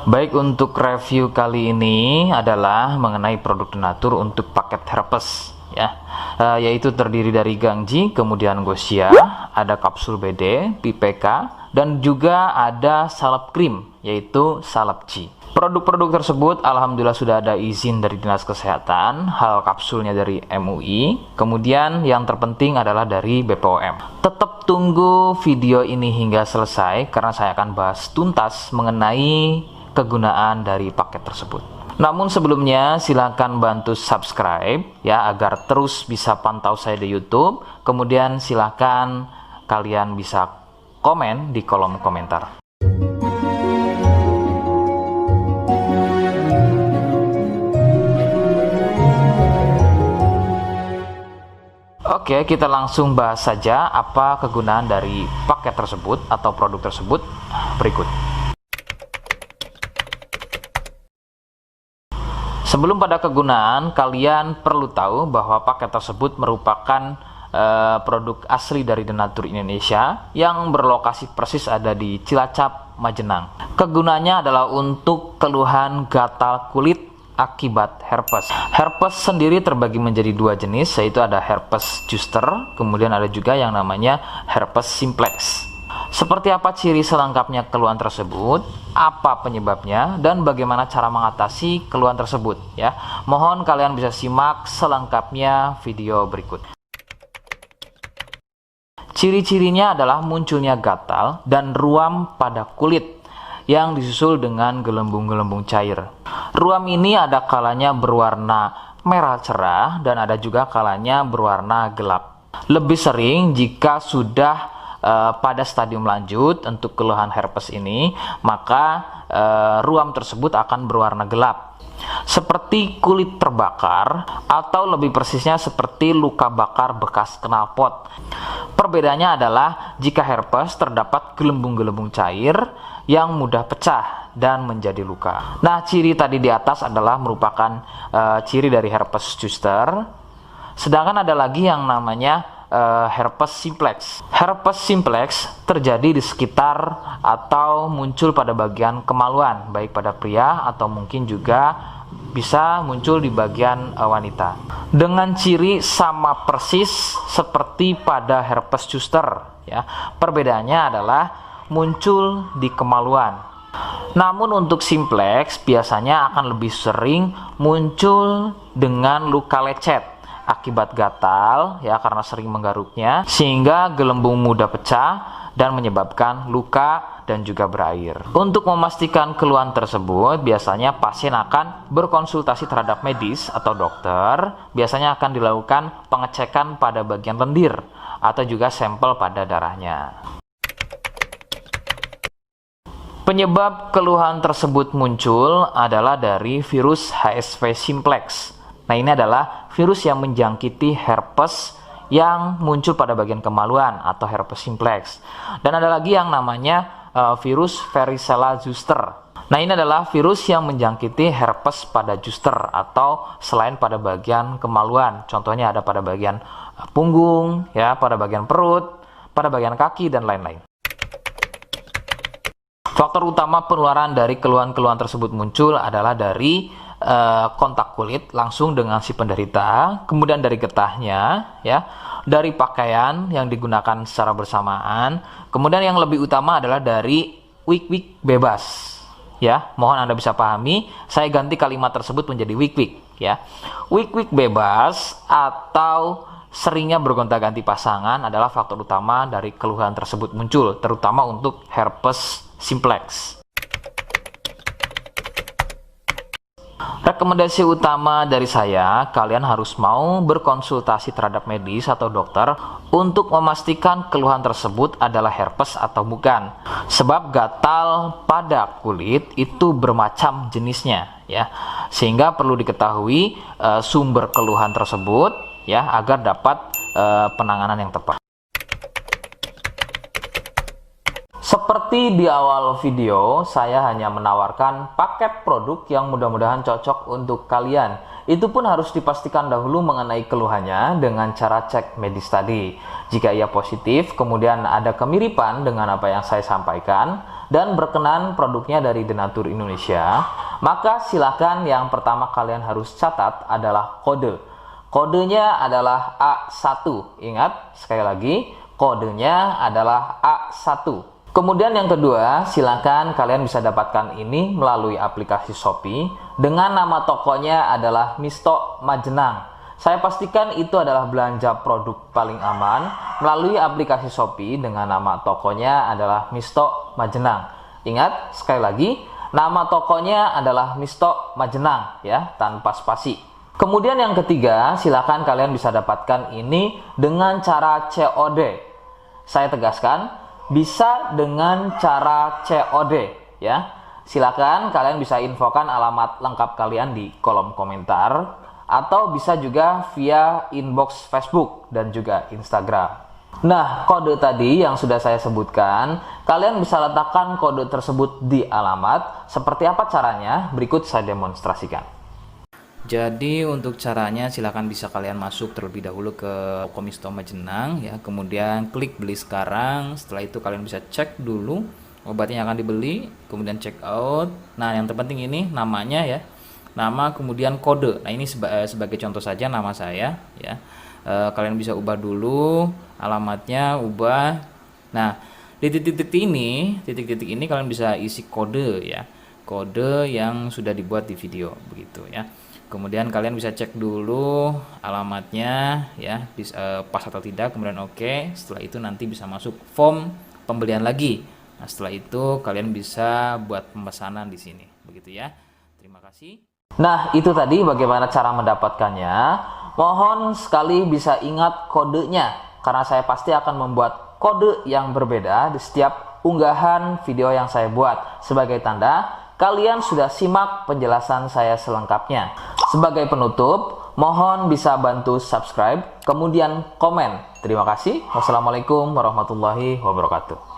Baik, untuk review kali ini adalah mengenai produk Denatur untuk paket herpes ya, yaitu terdiri dari Gangji, kemudian Gosia, ada kapsul BD, PPK, dan juga ada salep krim yaitu salep G. Produk-produk tersebut alhamdulillah sudah ada izin dari Dinas Kesehatan, hal kapsulnya dari MUI, kemudian yang terpenting adalah dari BPOM. Tetap tunggu video ini hingga selesai karena saya akan bahas tuntas mengenai kegunaan dari paket tersebut. Namun sebelumnya silakan bantu subscribe ya agar terus bisa pantau saya di YouTube. Kemudian silakan kalian bisa komen di kolom komentar. Oke, kita langsung bahas saja apa kegunaan dari paket tersebut atau produk tersebut berikut. Sebelum pada kegunaan, kalian perlu tahu bahwa paket tersebut merupakan produk asli dari Denatur Indonesia yang berlokasi persis ada di Cilacap, Majenang. Kegunaannya adalah untuk keluhan gatal kulit akibat herpes. Herpes sendiri terbagi menjadi dua jenis, yaitu ada herpes zoster, kemudian ada juga yang namanya herpes simplex. Seperti apa ciri selengkapnya keluhan tersebut, apa penyebabnya, dan bagaimana cara mengatasi keluhan tersebut ya. Mohon kalian bisa simak selengkapnya video berikut. Ciri-cirinya adalah munculnya gatal dan ruam pada kulit yang disusul dengan gelembung-gelembung cair. Ruam ini ada kalanya berwarna merah cerah dan ada juga kalanya berwarna gelap. Lebih sering jika sudah pada stadium lanjut untuk keluhan herpes ini, maka ruam tersebut akan berwarna gelap seperti kulit terbakar atau lebih persisnya seperti luka bakar bekas knalpot. Perbedaannya adalah jika herpes terdapat gelembung-gelembung cair yang mudah pecah dan menjadi luka. Nah, ciri tadi di atas adalah merupakan ciri dari herpes zoster. Sedangkan ada lagi yang namanya herpes simplex. Herpes simplex terjadi di sekitar atau muncul pada bagian kemaluan, baik pada pria atau mungkin juga bisa muncul di bagian wanita. Dengan ciri sama persis seperti pada herpes zoster ya. Perbedaannya adalah muncul di kemaluan. Namun untuk simplex biasanya akan lebih sering muncul dengan luka lecet akibat gatal ya, karena sering menggaruknya sehingga gelembung mudah pecah dan menyebabkan luka dan juga berair. Untuk memastikan keluhan tersebut biasanya pasien akan berkonsultasi terhadap medis atau dokter. Biasanya akan dilakukan pengecekan pada bagian lendir atau juga sampel pada darahnya. Penyebab keluhan tersebut muncul adalah dari virus HSV simplex. Nah, ini adalah virus yang menjangkiti herpes yang muncul pada bagian kemaluan atau herpes simplex. Dan ada lagi yang namanya virus varicella zoster. Nah, ini adalah virus yang menjangkiti herpes pada zoster atau selain pada bagian kemaluan. Contohnya ada pada bagian punggung, ya, pada bagian perut, pada bagian kaki dan lain-lain. Faktor utama penularan dari keluhan-keluhan tersebut muncul adalah dari kontak kulit langsung dengan si penderita, kemudian dari getahnya ya, dari pakaian yang digunakan secara bersamaan, kemudian yang lebih utama adalah dari wik-wik bebas ya. Mohon Anda bisa pahami, saya ganti kalimat tersebut menjadi wik-wik ya. Wik-wik bebas atau seringnya bergonta-ganti pasangan adalah faktor utama dari keluhan tersebut muncul, terutama untuk herpes simplex. Rekomendasi utama dari saya, kalian harus mau berkonsultasi terhadap medis atau dokter untuk memastikan keluhan tersebut adalah herpes atau bukan. Sebab gatal pada kulit itu bermacam jenisnya ya. Sehingga perlu diketahui sumber keluhan tersebut ya agar dapat penanganan yang tepat. Seperti di awal video, saya hanya menawarkan paket produk yang mudah-mudahan cocok untuk kalian. Itu pun harus dipastikan dahulu mengenai keluhannya dengan cara cek medis tadi. Jika ia positif, kemudian ada kemiripan dengan apa yang saya sampaikan, dan berkenan produknya dari Denatur Indonesia, maka silakan yang pertama kalian harus catat adalah kode. Kodenya adalah A1. Ingat, sekali lagi, kodenya adalah A1. Kemudian yang kedua, silakan kalian bisa dapatkan ini melalui aplikasi Shopee dengan nama tokonya adalah Misto Majenang. Saya pastikan itu adalah belanja produk paling aman melalui aplikasi Shopee dengan nama tokonya adalah Misto Majenang. Ingat, sekali lagi, nama tokonya adalah Misto Majenang ya, tanpa spasi. Kemudian yang ketiga, silakan kalian bisa dapatkan ini dengan cara COD. Saya tegaskan, bisa dengan cara COD ya. Silakan kalian bisa infokan alamat lengkap kalian di kolom komentar atau bisa juga via inbox Facebook dan juga Instagram. Nah, kode tadi yang sudah saya sebutkan, kalian bisa letakkan kode tersebut di alamat. Seperti apa caranya? Berikut saya demonstrasikan. Jadi untuk caranya silakan bisa kalian masuk terlebih dahulu ke Misto Majenang ya, kemudian klik beli sekarang. Setelah itu kalian bisa cek dulu obatnya yang akan dibeli, kemudian check out. Nah, yang terpenting ini namanya ya, nama kemudian kode. Nah, ini sebagai contoh saja nama saya ya. Kalian bisa ubah dulu alamatnya, ubah. Nah, di titik-titik ini kalian bisa isi kode ya, kode yang sudah dibuat di video begitu ya. Kemudian kalian bisa cek dulu alamatnya ya, pas atau tidak, kemudian oke. Setelah itu nanti bisa masuk form pembelian lagi. Nah, setelah itu kalian bisa buat pemesanan di sini begitu ya. Terima kasih. Nah, itu tadi bagaimana cara mendapatkannya. Mohon sekali bisa ingat kodenya, karena saya pasti akan membuat kode yang berbeda di setiap unggahan video yang saya buat sebagai tanda kalian sudah simak penjelasan saya selengkapnya. Sebagai penutup, mohon bisa bantu subscribe, kemudian komen. Terima kasih. Wassalamualaikum warahmatullahi wabarakatuh.